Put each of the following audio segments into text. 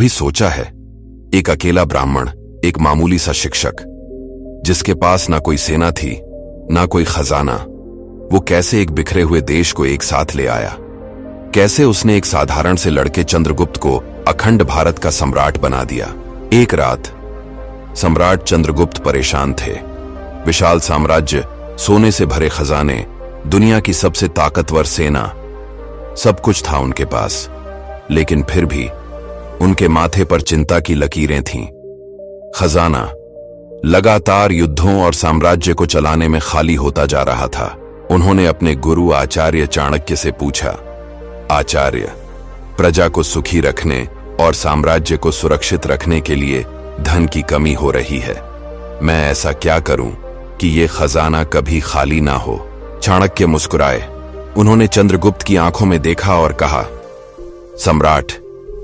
भी सोचा है? एक अकेला ब्राह्मण, एक मामूली सा शिक्षक, जिसके पास ना कोई सेना थी ना कोई खजाना, वो कैसे एक बिखरे हुए देश को एक साथ ले आया? कैसे उसने एक साधारण से लड़के चंद्रगुप्त को अखंड भारत का सम्राट बना दिया? एक रात सम्राट चंद्रगुप्त परेशान थे। विशाल साम्राज्य, सोने से भरे खजाने, दुनिया की सबसे ताकतवर सेना, सब कुछ था उनके पास, लेकिन फिर भी उनके माथे पर चिंता की लकीरें थीं। खजाना लगातार युद्धों और साम्राज्य को चलाने में खाली होता जा रहा था। उन्होंने अपने गुरु आचार्य चाणक्य से पूछा, आचार्य, प्रजा को सुखी रखने और साम्राज्य को सुरक्षित रखने के लिए धन की कमी हो रही है। मैं ऐसा क्या करूं कि ये खजाना कभी खाली ना हो? चाणक्य मुस्कुराए। उन्होंने चंद्रगुप्त की आंखों में देखा और कहा, सम्राट,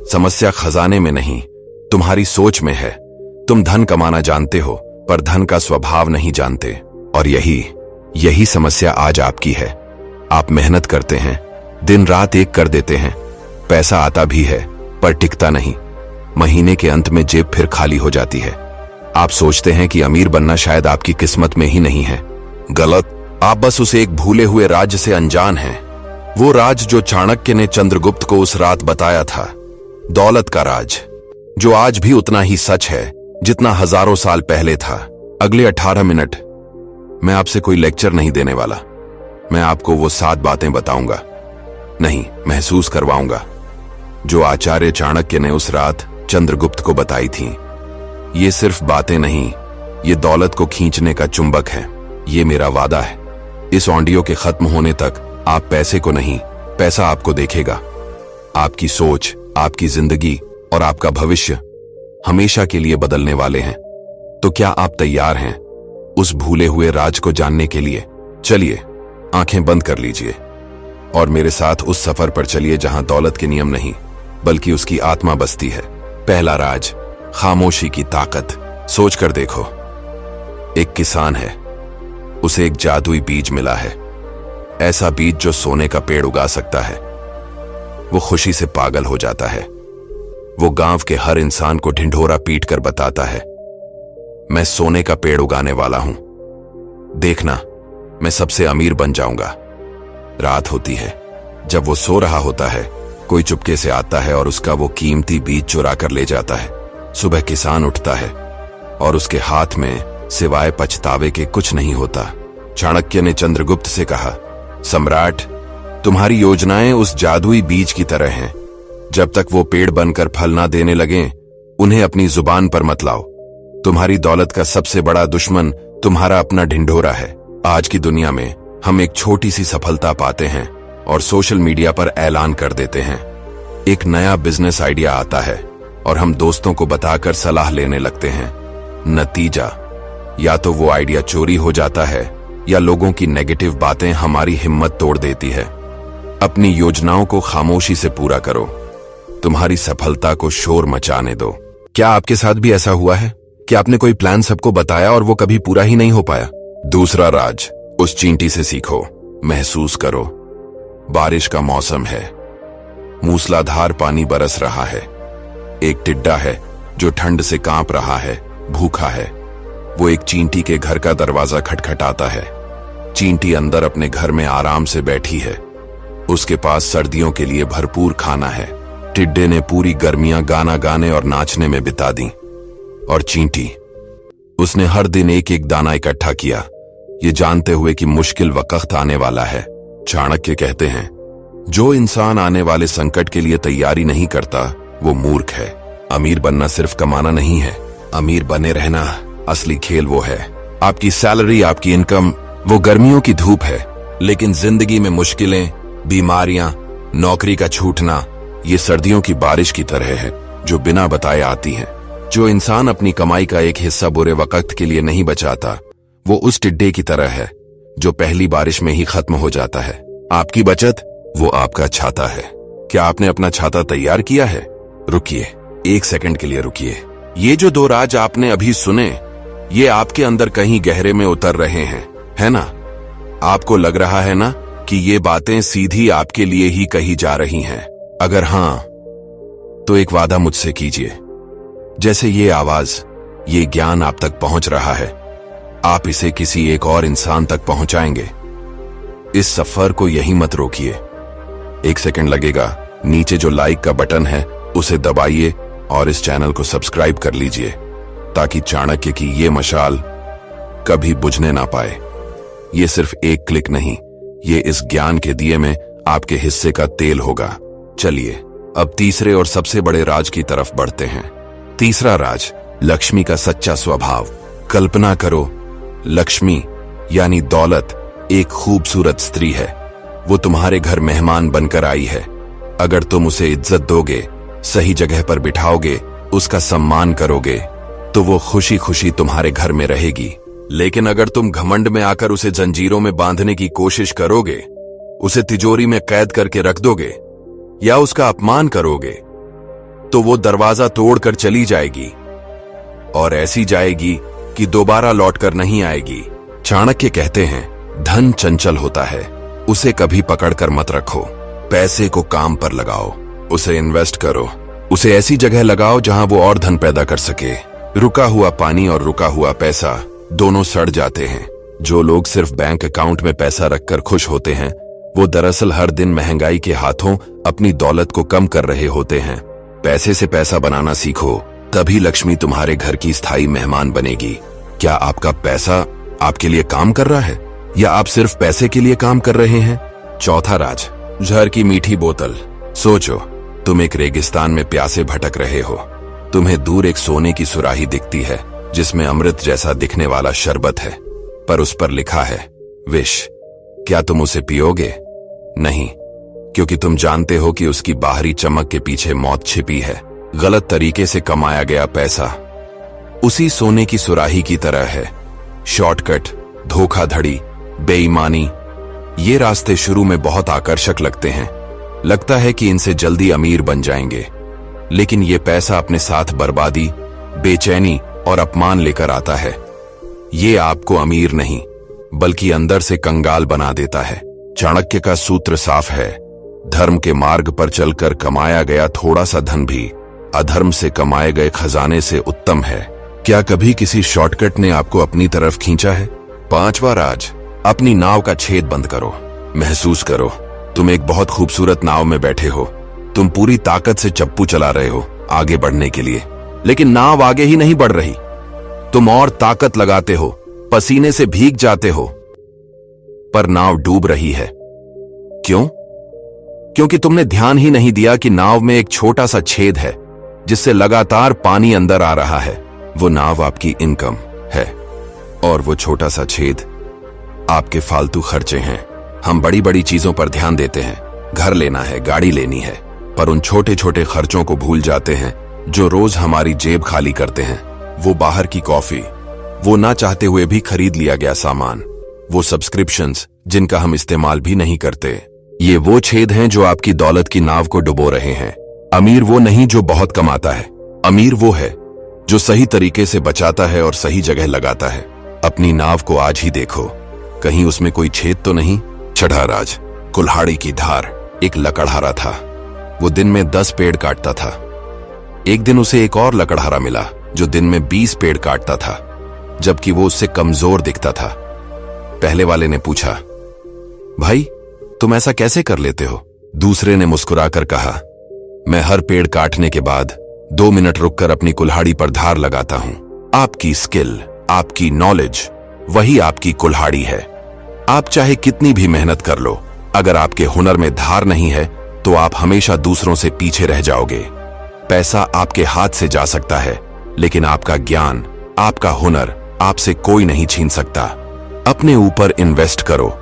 समस्या खजाने में नहीं, तुम्हारी सोच में है। तुम धन कमाना जानते हो, पर धन का स्वभाव नहीं जानते। और यही समस्या आज आपकी है। आप मेहनत करते हैं, दिन रात एक कर देते हैं, पैसा आता भी है पर टिकता नहीं। महीने के अंत में जेब फिर खाली हो जाती है। आप सोचते हैं कि अमीर बनना शायद आपकी किस्मत में ही नहीं है। गलत। आप बस उस एक भूले हुए राज्य से अनजान हैं। वो राज जो चाणक्य ने चंद्रगुप्त को उस रात बताया था, दौलत का राज, जो आज भी उतना ही सच है जितना हजारों साल पहले था। अगले 18 मिनट मैं आपसे कोई लेक्चर नहीं देने वाला। मैं आपको वो 7 बातें बताऊंगा, नहीं, महसूस करवाऊंगा, जो आचार्य चाणक्य ने उस रात चंद्रगुप्त को बताई थीं। ये सिर्फ बातें नहीं, ये दौलत को खींचने का चुंबक है। ये मेरा वादा है। इस ऑडियो के खत्म होने तक आप पैसे को नहीं, पैसा आपको देखेगा। आपकी सोच, आपकी जिंदगी और आपका भविष्य हमेशा के लिए बदलने वाले हैं। तो क्या आप तैयार हैं उस भूले हुए राज को जानने के लिए? चलिए, आंखें बंद कर लीजिए और मेरे साथ उस सफर पर चलिए जहां दौलत के नियम नहीं, बल्कि उसकी आत्मा बसती है। पहला राज, खामोशी की ताकत। सोच कर देखो, एक किसान है, उसे एक जादुई बीज मिला है, ऐसा बीज जो सोने का पेड़ उगा सकता है। वो खुशी से पागल हो जाता है। वो गांव के हर इंसान को ढिंढोरा पीट कर बताता है, मैं सोने का पेड़ उगाने वाला हूं, देखना, मैं सबसे अमीर बन जाऊंगा। रात होती है, जब वो सो रहा होता है, कोई चुपके से आता है और उसका वो कीमती बीज चुरा कर ले जाता है। सुबह किसान उठता है और उसके हाथ में सिवाय पछतावे के कुछ नहीं होता। चाणक्य ने चंद्रगुप्त से कहा, सम्राट, तुम्हारी योजनाएं उस जादुई बीज की तरह हैं। जब तक वो पेड़ बनकर फल ना देने लगें, उन्हें अपनी जुबान पर मत लाओ। तुम्हारी दौलत का सबसे बड़ा दुश्मन तुम्हारा अपना ढिंढोरा है। आज की दुनिया में हम एक छोटी सी सफलता पाते हैं और सोशल मीडिया पर ऐलान कर देते हैं। एक नया बिजनेस आइडिया आता है और हम दोस्तों को बताकर सलाह लेने लगते हैं। नतीजा, या तो वो आइडिया चोरी हो जाता है या लोगों की नेगेटिव बातें हमारी हिम्मत तोड़ देती है। अपनी योजनाओं को खामोशी से पूरा करो, तुम्हारी सफलता को शोर मचाने दो। क्या आपके साथ भी ऐसा हुआ है कि आपने कोई प्लान सबको बताया और वो कभी पूरा ही नहीं हो पाया? दूसरा राज, उस चींटी से सीखो। महसूस करो, बारिश का मौसम है, मूसलाधार पानी बरस रहा है। एक टिड्डा है जो ठंड से कांप रहा है, भूखा है। वो एक चींटी के घर का दरवाजा खटखटाता है। चींटी अंदर अपने घर में आराम से बैठी है। उसके पास सर्दियों के लिए भरपूर खाना है। टिड्डे ने पूरी गर्मियां गाना गाने और नाचने में बिता दी। और चींटी, उसने हर दिन एक एक दाना इकट्ठा किया, ये जानते हुए कि मुश्किल वक्त आने वाला है। चाणक्य कहते हैं, जो इंसान आने वाले संकट के लिए तैयारी नहीं करता, वो मूर्ख है। अमीर बनना सिर्फ कमाना नहीं है, अमीर बने रहना असली खेल वो है। आपकी सैलरी, आपकी इनकम, वो गर्मियों की धूप है, लेकिन जिंदगी में मुश्किलें, बीमारियां, नौकरी का छूटना, ये सर्दियों की बारिश की तरह है जो बिना बताए आती है। जो इंसान अपनी कमाई का एक हिस्सा बुरे वक्त के लिए नहीं बचाता, वो उस टिड्डे की तरह है जो पहली बारिश में ही खत्म हो जाता है। आपकी बचत, वो आपका छाता है। क्या आपने अपना छाता तैयार किया है? रुकिए, 1 सेकंड के लिए रुकिए। ये जो 2 राज आपने अभी सुने, ये आपके अंदर कहीं गहरे में उतर रहे हैं, है ना? आपको लग रहा है ना कि ये बातें सीधी आपके लिए ही कही जा रही हैं? अगर हाँ, तो एक वादा मुझसे कीजिए। जैसे ये आवाज, ये ज्ञान आप तक पहुंच रहा है, आप इसे किसी एक और इंसान तक पहुंचाएंगे। इस सफर को यहीं मत रोकिए। 1 सेकंड लगेगा, नीचे जो लाइक का बटन है उसे दबाइए और इस चैनल को सब्सक्राइब कर लीजिए, ताकि चाणक्य की ये मशाल कभी बुझने ना पाए। ये सिर्फ एक क्लिक नहीं, ये इस ज्ञान के दिए में आपके हिस्से का तेल होगा। चलिए अब तीसरे और सबसे बड़े राज की तरफ बढ़ते हैं। तीसरा राज, लक्ष्मी का सच्चा स्वभाव। कल्पना करो, लक्ष्मी यानी दौलत एक खूबसूरत स्त्री है। वो तुम्हारे घर मेहमान बनकर आई है। अगर तुम उसे इज्जत दोगे, सही जगह पर बिठाओगे, उसका सम्मान करोगे, तो वो खुशी खुशी तुम्हारे घर में रहेगी। लेकिन अगर तुम घमंड में आकर उसे जंजीरों में बांधने की कोशिश करोगे, उसे तिजोरी में कैद करके रख दोगे या उसका अपमान करोगे, तो वो दरवाजा तोड़कर चली जाएगी, और ऐसी जाएगी कि दोबारा लौटकर नहीं आएगी। चाणक्य कहते हैं, धन चंचल होता है, उसे कभी पकड़कर मत रखो। पैसे को काम पर लगाओ, उसे इन्वेस्ट करो, उसे ऐसी जगह लगाओ जहां वो और धन पैदा कर सके। रुका हुआ पानी और रुका हुआ पैसा दोनों सड़ जाते हैं। जो लोग सिर्फ बैंक अकाउंट में पैसा रखकर खुश होते हैं, वो दरअसल हर दिन महंगाई के हाथों अपनी दौलत को कम कर रहे होते हैं। पैसे से पैसा बनाना सीखो, तभी लक्ष्मी तुम्हारे घर की स्थायी मेहमान बनेगी। क्या आपका पैसा आपके लिए काम कर रहा है या आप सिर्फ पैसे के लिए काम कर रहे हैं? चौथा राज, जहर की मीठी बोतल। सोचो, तुम एक रेगिस्तान में प्यासे भटक रहे हो। तुम्हें दूर एक सोने की सुराही दिखती है जिसमें अमृत जैसा दिखने वाला शरबत है, पर उस पर लिखा है विष। क्या तुम उसे पियोगे? नहीं, क्योंकि तुम जानते हो कि उसकी बाहरी चमक के पीछे मौत छिपी है। गलत तरीके से कमाया गया पैसा उसी सोने की सुराही की तरह है। शॉर्टकट, धोखाधड़ी, बेईमानी, ये रास्ते शुरू में बहुत आकर्षक लगते हैं। लगता है कि इनसे जल्दी अमीर बन जाएंगे, लेकिन ये पैसा अपने साथ बर्बादी, बेचैनी और अपमान लेकर आता है। ये आपको अमीर नहीं, बल्कि अंदर से कंगाल बना देता है। चाणक्य का सूत्र साफ है, धर्म के मार्ग पर चलकर कमाया गया थोड़ा सा धन भी अधर्म से कमाए गए खजाने से उत्तम है। क्या कभी किसी शॉर्टकट ने आपको अपनी तरफ खींचा है? पांचवा राज, अपनी नाव का छेद बंद करो। महसूस करो, तुम एक बहुत खूबसूरत नाव में बैठे हो। तुम पूरी ताकत से चप्पू चला रहे हो आगे बढ़ने के लिए, लेकिन नाव आगे ही नहीं बढ़ रही। तुम और ताकत लगाते हो, पसीने से भीग जाते हो, पर नाव डूब रही है। क्यों? क्योंकि तुमने ध्यान ही नहीं दिया कि नाव में एक छोटा सा छेद है जिससे लगातार पानी अंदर आ रहा है। वो नाव आपकी इनकम है और वो छोटा सा छेद आपके फालतू खर्चे हैं। हम बड़ी बड़ी चीजों पर ध्यान देते हैं, घर लेना है, गाड़ी लेनी है, पर उन छोटे छोटे खर्चों को भूल जाते हैं जो रोज हमारी जेब खाली करते हैं। वो बाहर की कॉफी, वो ना चाहते हुए भी खरीद लिया गया सामान, वो सब्सक्रिप्शंस जिनका हम इस्तेमाल भी नहीं करते। ये वो छेद हैं जो आपकी दौलत की नाव को डुबो रहे हैं। अमीर वो नहीं जो बहुत कमाता है, अमीर वो है जो सही तरीके से बचाता है और सही जगह लगाता है। अपनी नाव को आज ही देखो, कहीं उसमें कोई छेद तो नहीं। छठा राज, कुल्हाड़ी की धार। एक लकड़हारा था, वो दिन में 10 पेड़ काटता था। एक दिन उसे एक और लकड़हारा मिला जो दिन में 20 पेड़ काटता था, जबकि वो उससे कमजोर दिखता था। पहले वाले ने पूछा, भाई तुम ऐसा कैसे कर लेते हो? दूसरे ने मुस्कुराकर कहा, मैं हर पेड़ काटने के बाद 2 मिनट रुककर अपनी कुल्हाड़ी पर धार लगाता हूं। आपकी स्किल, आपकी नॉलेज, वही आपकी कुल्हाड़ी है। आप चाहे कितनी भी मेहनत कर लो, अगर आपके हुनर में धार नहीं है तो आप हमेशा दूसरों से पीछे रह जाओगे। पैसा आपके हाथ से जा सकता है, लेकिन आपका ज्ञान, आपका हुनर आपसे कोई नहीं छीन सकता। अपने ऊपर इन्वेस्ट करो,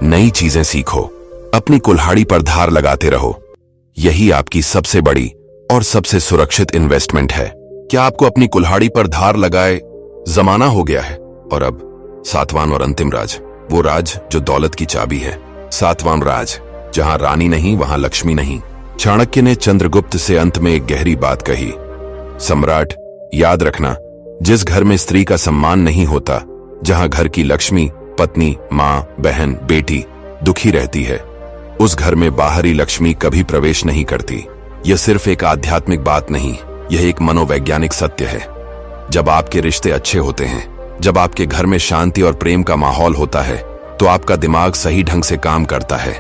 नई चीजें सीखो, अपनी कुल्हाड़ी पर धार लगाते रहो। यही आपकी सबसे बड़ी और सबसे सुरक्षित इन्वेस्टमेंट है। क्या आपको अपनी कुल्हाड़ी पर धार लगाए जमाना हो गया है? और अब सातवां और अंतिम राज, वो राज जो दौलत की चाबी है। सातवां राज, जहां रानी नहीं वहां लक्ष्मी नहीं। चाणक्य ने चंद्रगुप्त से अंत में एक गहरी बात कही, सम्राट याद रखना, जिस घर में स्त्री का सम्मान नहीं होता, जहां घर की लक्ष्मी, पत्नी, मां, बहन, बेटी दुखी रहती है, उस घर में बाहरी लक्ष्मी कभी प्रवेश नहीं करती। यह सिर्फ एक आध्यात्मिक बात नहीं, यह एक मनोवैज्ञानिक सत्य है। जब आपके रिश्ते अच्छे होते हैं, जब आपके घर में शांति और प्रेम का माहौल होता है, तो आपका दिमाग सही ढंग से काम करता है।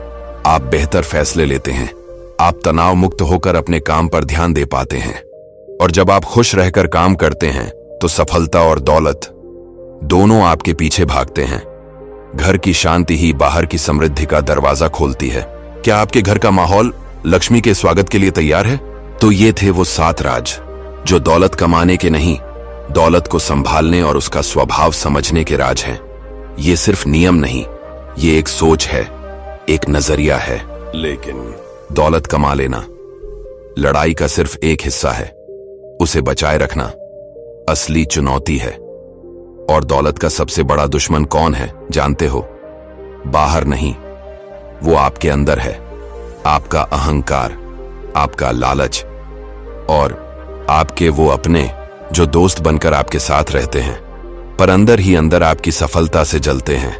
आप बेहतर फैसले लेते हैं, आप तनाव मुक्त होकर अपने काम पर ध्यान दे पाते हैं। और जब आप खुश रहकर काम करते हैं, तो सफलता और दौलत दोनों आपके पीछे भागते हैं। घर की शांति ही बाहर की समृद्धि का दरवाजा खोलती है। क्या आपके घर का माहौल लक्ष्मी के स्वागत के लिए तैयार है? तो ये थे वो 7 राज जो दौलत कमाने के नहीं, दौलत को संभालने और उसका स्वभाव समझने के राज हैं। ये सिर्फ नियम नहीं, ये एक सोच है, एक नजरिया है। लेकिन दौलत कमा लेना लड़ाई का सिर्फ एक हिस्सा है, उसे बचाए रखना असली चुनौती है। और दौलत का सबसे बड़ा दुश्मन कौन है जानते हो? बाहर नहीं, वो आपके अंदर है। आपका अहंकार, आपका लालच और आपके वो अपने जो दोस्त बनकर आपके साथ रहते हैं, पर अंदर ही अंदर आपकी सफलता से जलते हैं।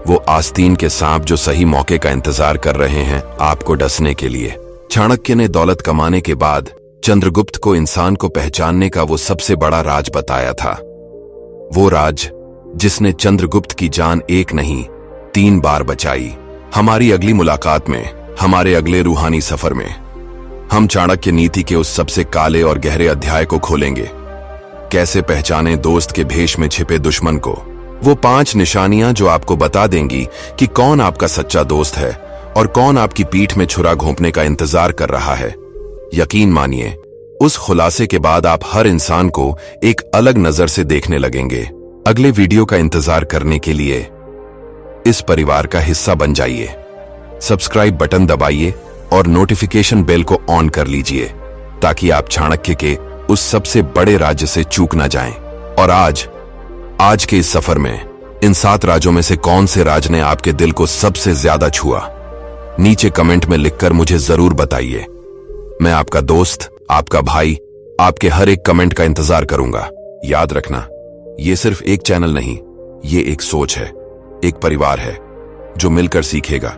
वो आस्तीन के सांप जो सही मौके का इंतजार कर रहे हैं आपको डसने के लिए। चाणक्य ने दौलत कमाने के बाद चंद्रगुप्त को इंसान को पहचानने का वो सबसे बड़ा राज बताया था। वो राज जिसने चंद्रगुप्त की जान एक नहीं 3 बार बचाई। हमारी अगली मुलाकात में, हमारे अगले रूहानी सफर में, हम चाणक्य नीति के उस सबसे काले और गहरे अध्याय को खोलेंगे। कैसे पहचाने दोस्त के भेष में छिपे दुश्मन को। वो 5 निशानियां जो आपको बता देंगी कि कौन आपका सच्चा दोस्त है और कौन आपकी पीठ में छुरा घोंपने का इंतजार कर रहा है। यकीन मानिए, उस खुलासे के बाद आप हर इंसान को एक अलग नजर से देखने लगेंगे। अगले वीडियो का इंतजार करने के लिए इस परिवार का हिस्सा बन जाइए। सब्सक्राइब बटन दबाइए और नोटिफिकेशन बेल को ऑन कर लीजिए ताकि आप चाणक्य के उस सबसे बड़े राज्य से चूक ना जाएं। और आज के इस सफर में इन 7 राज्यों में से कौन से राज ने आपके दिल को सबसे ज्यादा छुआ, नीचे कमेंट में लिखकर मुझे जरूर बताइए। मैं आपका दोस्त, आपका भाई, आपके हर एक कमेंट का इंतजार करूंगा। याद रखना, ये सिर्फ एक चैनल नहीं, ये एक सोच है, एक परिवार है जो मिलकर सीखेगा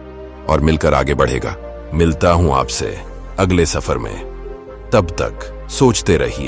और मिलकर आगे बढ़ेगा। मिलता हूं आपसे अगले सफर में, तब तक सोचते रहिए।